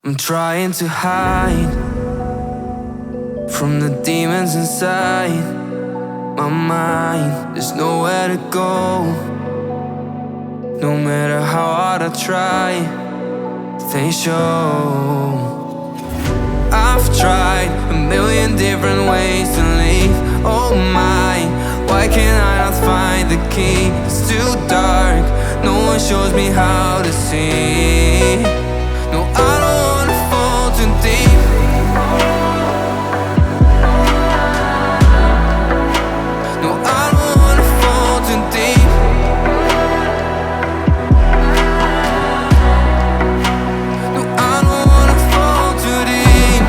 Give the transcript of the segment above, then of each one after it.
I'm trying to hide from the demons inside my mind. There's nowhere to go. No matter how hard I try, they show. I've tried a million different ways to leave. Oh my, why can't I not find the key? It's too dark, no one shows me how to see. No, I don't wanna fall too deep. No, I don't wanna fall too deep. No, I don't wanna fall too deep.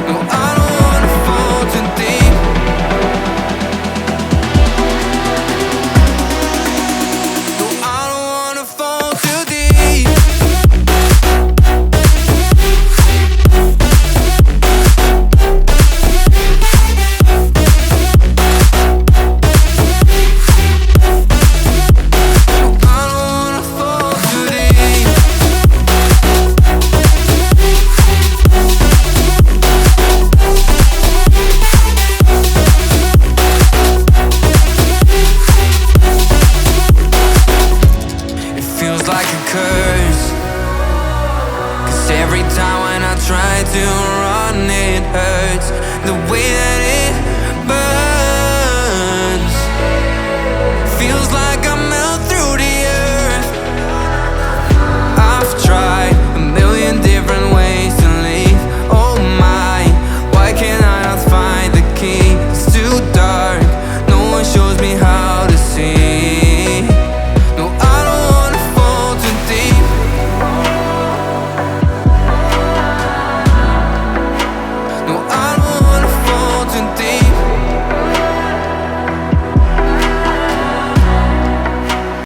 No, I don't wanna fall too deep. No, I don't wanna fall too deep. Like a curse, 'cause every time when I try to run it hurts. The way that it